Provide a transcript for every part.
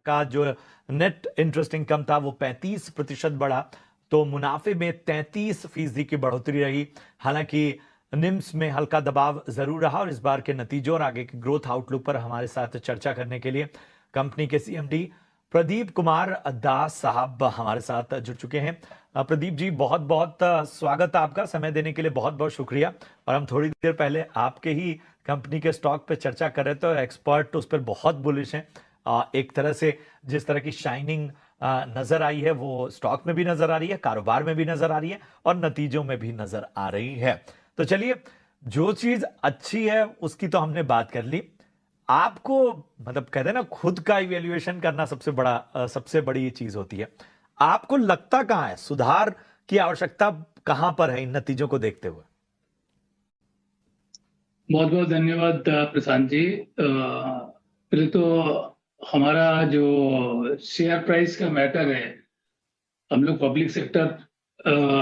का जो net interest income था वो 35% बढ़ा, तो मुनाफे में 33% की बढ़ोतरी रही। हालांकि निम्स में हल्का दबाव जरूर रहा। और इस बार के नतीजों और आगे के ग्रोथ आउटलुक पर हमारे साथ चर्चा करने के लिए कंपनी के सीएमडी प्रदीप कुमार दास साहब हमारे साथ जुड़ चुके हैं। प्रदीप जी, बहुत बहुत स्वागत है आपका, समय देने के लिए बहुत बहुत शुक्रिया। और हम थोड़ी देर पहले आपके ही कंपनी के स्टॉक पे चर्चा कर रहे थे और एक्सपर्ट उस पर बहुत बुलिश हैं। एक तरह से जिस तरह की शाइनिंग नजर आई है वो स्टॉक में भी नजर आ रही है, कारोबार में भी नजर आ रही है और नतीजों में भी नजर आ रही है। तो चलिए, जो चीज अच्छी है उसकी तो हमने बात कर ली। आपको मतलब कहते हैं ना, खुद का इवेल्युएशन करना सबसे बड़ी चीज होती है। आपको लगता कहां है सुधार की आवश्यकता, कहां पर है इन नतीजों को देखते हुए? बहुत बहुत धन्यवाद प्रशांत जी। पहले तो हमारा जो शेयर प्राइस का मैटर है, हम लोग पब्लिक सेक्टर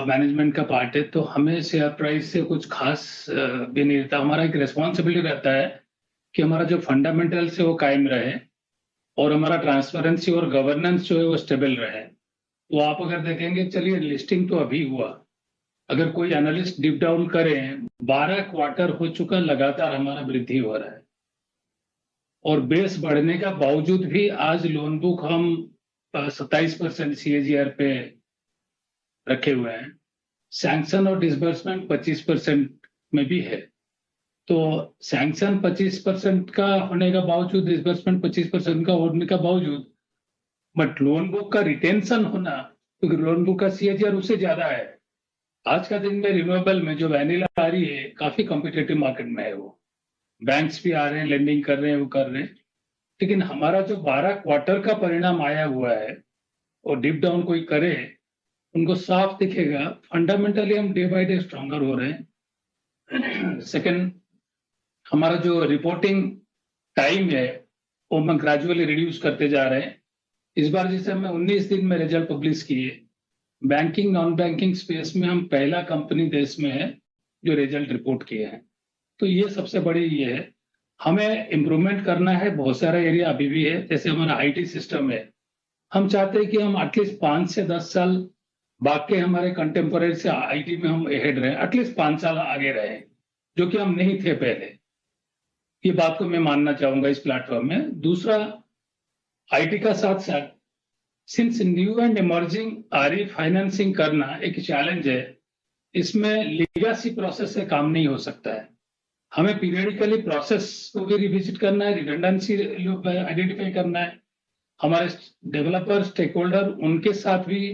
मैनेजमेंट का पार्ट है, तो हमें शेयर प्राइस से कुछ खास भी नहीं रहता। हमारा एक रिस्पॉन्सिबिलिटी रहता है कि हमारा जो फंडामेंटल्स है वो कायम रहे और हमारा ट्रांसपेरेंसी और गवर्नेंस जो है वो स्टेबल रहे। तो आप अगर देखेंगे, चलिए लिस्टिंग तो अभी हुआ, अगर कोई एनालिस्ट डीप डाउन करें, 12 क्वार्टर हो चुका लगातार हमारा वृद्धि हो रहा है और बेस बढ़ने का बावजूद भी आज लोन बुक हम 27% CAGR पे रखे हुए हैं। सैंक्शन और डिसबर्समेंट 25% में भी है। तो सैंक्शन 25% का होने का बावजूद, डिसबर्समेंट 25% का होने का बावजूद, बट लोन बुक का रिटेंशन होना, क्योंकि लोन बुक का CAGR उससे ज्यादा है। आज का दिन में रिन्यूएबल में जो वैनिला आ रही है, काफी कॉम्पिटेटिव मार्केट में है वो। बैंक्स भी आ रहे हैं, लेंडिंग कर रहे हैं, वो कर रहे हैं। लेकिन हमारा जो 12 क्वार्टर का परिणाम आया हुआ है और डीप डाउन कोई करे, उनको साफ दिखेगा फंडामेंटली हम डे बाय डे स्ट्रांगर हो रहे हैं। सेकंड, हमारा जो रिपोर्टिंग टाइम है वो हम ग्रेजुअली रिड्यूस करते जा रहे हैं। इस बार जैसे हमने 19 दिन में रिजल्ट पब्लिश किए, बैंकिंग नॉन बैंकिंग स्पेस में हम पहला कंपनी देश में है जो रिजल्ट रिपोर्ट किए हैं। तो ये सबसे बड़ी ये है। हमें इम्प्रूवमेंट करना है, बहुत सारा एरिया अभी भी है। जैसे हमारा IT सिस्टम है, हम चाहते हैं कि हम एटलीस्ट 5 से 10 साल बाकी हमारे कंटेम्पोरेरी से IT में हम हेड रहे, एटलीस्ट 5 साल आगे रहे, जो कि हम नहीं थे पहले। ये बात को मैं मानना चाहूंगा इस प्लेटफॉर्म में। दूसरा, IT का साथ साथ since new and emerging RE financing करना एक चैलेंज है। इसमें लीगेसी प्रोसेस से काम नहीं हो सकता है। हमें पीरियडिकली प्रोसेस को भी रिविजिट करना है, रिडंडेंसी आइडेंटिफाई करना है। हमारे डेवलपर स्टेक होल्डर उनके साथ भी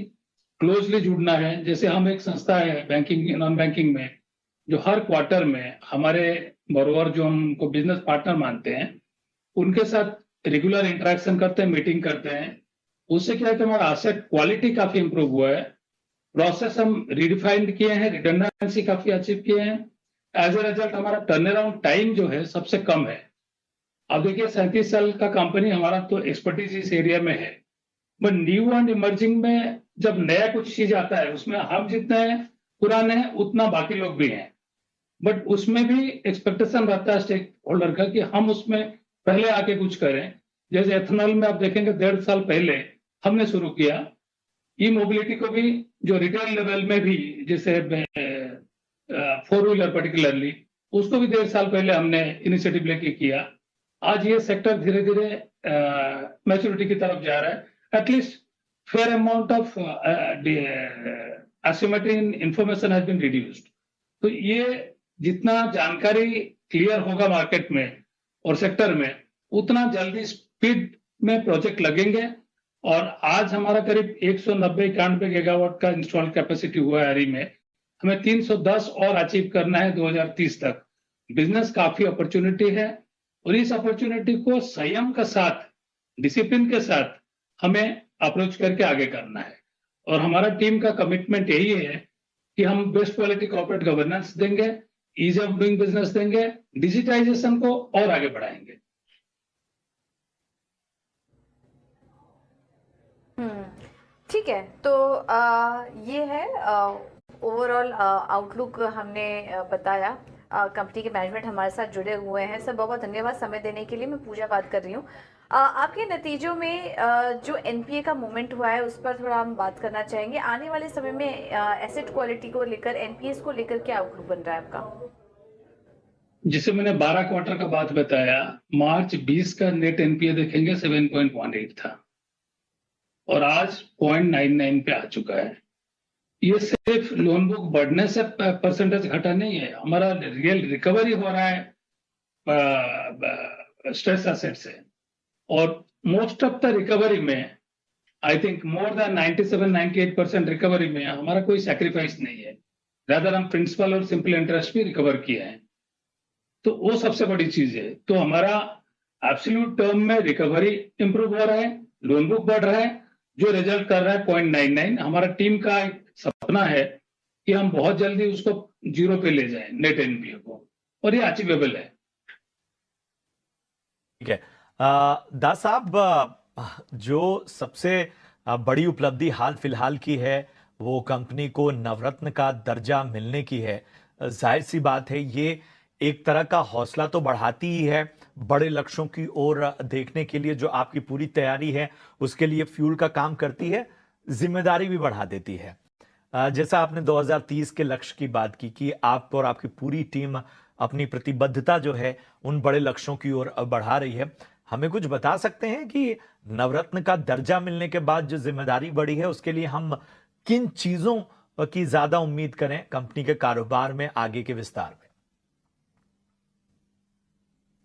क्लोजली जुड़ना है। जैसे हम एक संस्था है बैंकिंग नॉन बैंकिंग में, जो हर क्वार्टर में हमारे बोरोवर जो हमको बिजनेस पार्टनर मानते हैं, उनके साथ रेगुलर इंटरेक्शन करते हैं, मीटिंग करते हैं। उससे क्या है कि हमारा एसेट क्वालिटी काफी इंप्रूव हुआ है, प्रोसेस हम रिडिफाइंड किए हैं, रिडंडेंसी काफी अचीव किए हैं। एज ए रिजल्ट हमारा टर्न अराउंड टाइम जो है सबसे कम है। अब देखिए, 37 साल का कंपनी, हमारा तो एक्सपर्टीज इस एरिया में है, बट न्यू एंड इमर्जिंग में जब नया कुछ चीज आता है, उसमें हम जितने पुराने हैं उतना बाकी लोग भी हैं। बट उसमें भी एक्सपेक्टेशन रहता है स्टेक होल्डर का कि हम उसमें पहले आके कुछ करें। जैसे एथेनॉल में आप देखेंगे 1.5 साल पहले हमने शुरू किया। ई मोबिलिटी को भी जो रिटेल लेवल में भी, जैसे 4 व्हीलर पर्टिकुलरली, उसको भी 1.5 साल पहले हमने इनिशिएटिव लेके किया। आज ये सेक्टर धीरे धीरे मैच्योरिटी की तरफ जा रहा है। At least fair amount of asymmetry in information has been reduced। तो ये जितना जानकारी क्लियर होगा मार्केट में और सेक्टर में, उतना जल्दी स्पीड में प्रोजेक्ट लगेंगे। और आज हमारा करीब 190-91 गीगावाट का इंस्टॉल कैपेसिटी हुआ है RE में। हमें 310 और अचीव करना है 2030 तक। बिजनेस काफी अपॉर्चुनिटी है और इस अपॉर्चुनिटी को संयम के साथ, डिसिप्लिन के साथ हमें अप्रोच करके आगे करना है। और हमारा टीम का कमिटमेंट यही है कि हम बेस्ट क्वालिटी कॉर्पोरेट गवर्नेंस देंगे, ईज ऑफ डूइंग बिजनेस देंगे, डिजिटाइजेशन को और आगे बढ़ाएंगे। ठीक है, तो ये है ओवरऑल आउटलुक हमने बताया। कंपनी के मैनेजमेंट हमारे साथ जुड़े हुए हैं, सब बहुत बहुत धन्यवाद समय देने के लिए। मैं पूजा बात कर रही हूँ। आपके नतीजों में जो एनपीए का मूवमेंट हुआ है उस पर थोड़ा हम बात करना चाहेंगे। आने वाले समय में एसेट क्वालिटी को लेकर, एनपीएस को लेकर क्या आउटलुक बन रहा है आपका? जिसे मैंने 12 क्वार्टर का बात बताया, मार्च 20 का नेट एनपीए देखेंगे 7.18 था और आज 0.99 पे आ चुका है। ये सिर्फ लोन बुक बढ़ने से परसेंटेज घटा नहीं है, हमारा रियल रिकवरी हो रहा है स्ट्रेस एसेट से। और मोस्ट ऑफ द रिकवरी में I think more than 97-98% recovery में हमारा कोई सैक्रिफाइस नहीं है, रादर हम प्रिंसिपल और सिंपल इंटरेस्ट भी रिकवर किए हैं, तो वो सबसे बड़ी चीज है। तो हमारा एब्सोल्यूट टर्म में रिकवरी इंप्रूव हो रहा है, लोन बुक बढ़ रहा है, जो रिजल्ट कर रहा है 0.99। हमारा टीम का एक सपना है कि हम बहुत जल्दी उसको 0 पे ले जाएं नेट एनपीए को, और ये अचीवेबल है। ठीक है। दास साहब, जो सबसे बड़ी उपलब्धि हाल फिलहाल की है वो कंपनी को नवरत्न का दर्जा मिलने की है। जाहिर सी बात है ये एक तरह का हौसला तो बढ़ाती ही है, बड़े लक्ष्यों की ओर देखने के लिए जो आपकी पूरी तैयारी है उसके लिए फ्यूल का काम करती है, जिम्मेदारी भी बढ़ा देती है। जैसा आपने 2030 के लक्ष्य की बात की कि आप और आपकी पूरी टीम अपनी प्रतिबद्धता जो है उन बड़े लक्ष्यों की ओर बढ़ा रही है, हमें कुछ बता सकते हैं कि नवरत्न का दर्जा मिलने के बाद जो जिम्मेदारी बढ़ी है उसके लिए हम किन चीजों की ज्यादा उम्मीद करें कंपनी के कारोबार में, आगे के विस्तार में?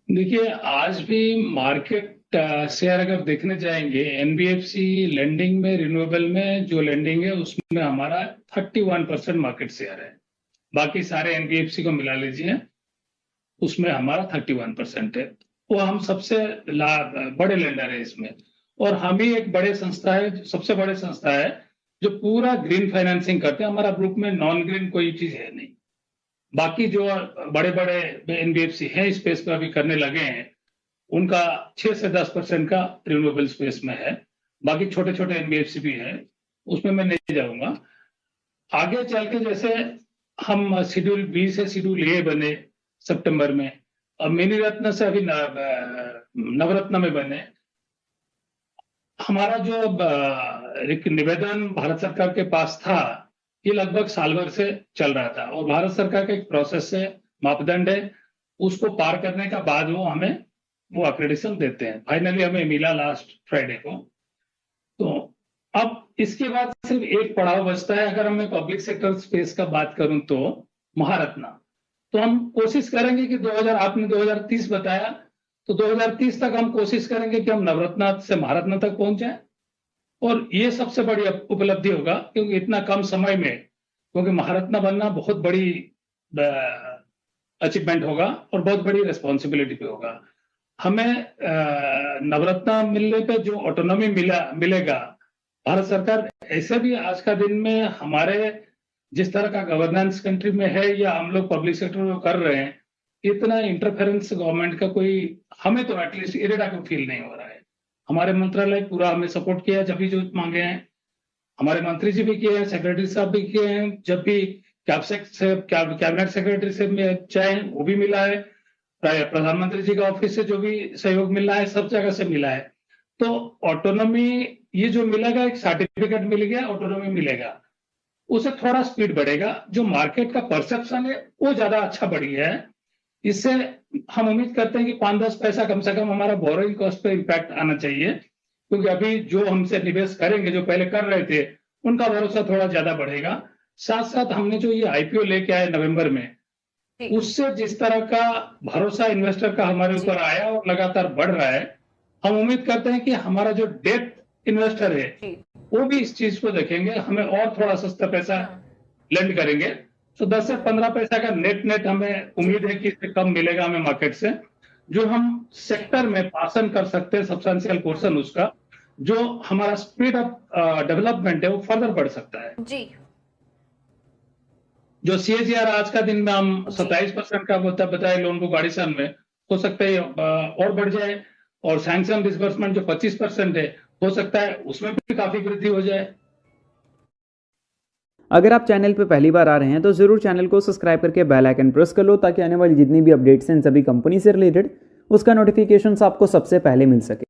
देखिए, आज भी मार्केट शेयर अगर देखने जाएंगे, एनबीएफसी लेंडिंग में, रिन्यूएबल में जो लेंडिंग है उसमें हमारा 31% मार्केट शेयर है। बाकी सारे एनबीएफसी को मिला लीजिए, उसमें हमारा 31% है। वो हम सबसे बड़े लेंडर है इसमें, और हम ही एक बड़े संस्था है, सबसे बड़े संस्था है जो पूरा ग्रीन फाइनेंसिंग करते हैं। हमारा ग्रुप में नॉन ग्रीन कोई चीज है नहीं। बाकी जो बड़े बड़े एनबीएफसी हैं स्पेस पर अभी करने लगे हैं, उनका 6 से 10% का रिन्यूएबल स्पेस में है। बाकी छोटे छोटे एनबीएफसी भी हैं, उसमें मैं नहीं जाऊंगा। आगे चल के जैसे हम शेड्यूल बी से शेड्यूल ए बने सितंबर में, और मिनी रत्न से अभी नवरत्न में बने। हमारा जो एक निवेदन भारत सरकार के पास था, ये लगभग साल भर से चल रहा था, और भारत सरकार का एक प्रोसेस है, मापदंड है, उसको पार करने का बाद वो हमें वो अक्रेडिटेशन देते हैं। फाइनली हमें मिला लास्ट फ्राइडे को। तो अब इसके बाद सिर्फ एक पड़ाव बचता है। अगर मैं पब्लिक सेक्टर स्पेस का बात करूं तो महारत्न, तो हम कोशिश करेंगे कि आपने 2030 बताया, तो 2030 तक हम कोशिश करेंगे कि हम नवरत्न से महारत्न तक पहुंच जाए, और ये सबसे बड़ी उपलब्धि होगा, क्योंकि इतना कम समय में, क्योंकि महारत्न बनना बहुत बड़ी अचीवमेंट होगा और बहुत बड़ी रिस्पॉन्सिबिलिटी भी होगा। हमें नवरत्न मिलने पे जो ऑटोनॉमी मिलेगा, भारत सरकार ऐसे भी आज का दिन में हमारे जिस तरह का गवर्नेंस कंट्री में है या हम लोग पब्लिक सेक्टर में कर रहे हैं, इतना इंटरफेरेंस गवर्नमेंट का कोई हमें तो एटलीस्ट इरेडा को फील नहीं हो रहा है। हमारे मंत्रालय पूरा हमें सपोर्ट किया जब भी जो मांगे हैं, हमारे मंत्री जी भी किए हैं, सेक्रेटरी साहब भी किए हैं, जब भी कैबिनेट सेक्रेटरी से चाहे वो भी मिला है, प्रधानमंत्री जी का ऑफिस से जो भी सहयोग मिला है, सब जगह से मिला है। तो ऑटोनॉमी ये जो मिलेगा, एक सर्टिफिकेट मिल गया, ऑटोनॉमी मिलेगा, उसे थोड़ा स्पीड बढ़ेगा। जो मार्केट का परसेप्शन है वो ज्यादा अच्छा बढ़ी है। इससे हम उम्मीद करते हैं कि 5-10 पैसा कम से कम हमारा बोरोइंग कॉस्ट पे इम्पैक्ट आना चाहिए, क्योंकि अभी जो हमसे निवेश करेंगे, जो पहले कर रहे थे, उनका भरोसा थोड़ा ज्यादा बढ़ेगा। साथ साथ हमने जो ये आईपीओ लेके आए नवंबर में, उससे जिस तरह का भरोसा इन्वेस्टर का हमारे ऊपर आया और लगातार बढ़ रहा है, हम उम्मीद करते हैं कि hमारा जो डेट इन्वेस्टर है वो भी इस चीज को देखेंगे, हमें और थोड़ा सस्ता पैसा लेंड करेंगे। तो 10 से 15 पैसा का नेट हमें उम्मीद है कि इससे कम मिलेगा हमें मार्केट से, जो हम सेक्टर में पासन कर सकते हैं सब्सटेंशियल पोर्शन उसका, जो हमारा स्पीड ऑफ डेवलपमेंट है वो फर्दर बढ़ सकता है जी। जो सीएजीआर आज का दिन में हम 27% का बताए लोन बुक एडिशन में, हो सकता है और बढ़ जाए, और सैंक्शन डिसबर्समेंट जो 25% है, हो सकता है उसमें भी काफी वृद्धि हो जाए। अगर आप चैनल पर पहली बार आ रहे हैं तो ज़रूर चैनल को सब्सक्राइब करके बेल आइकन प्रेस कर लो, ताकि आने वाली जितनी भी अपडेट्स हैं सभी कंपनी से रिलेटेड, उसका नोटिफिकेशन आपको सबसे पहले मिल सके।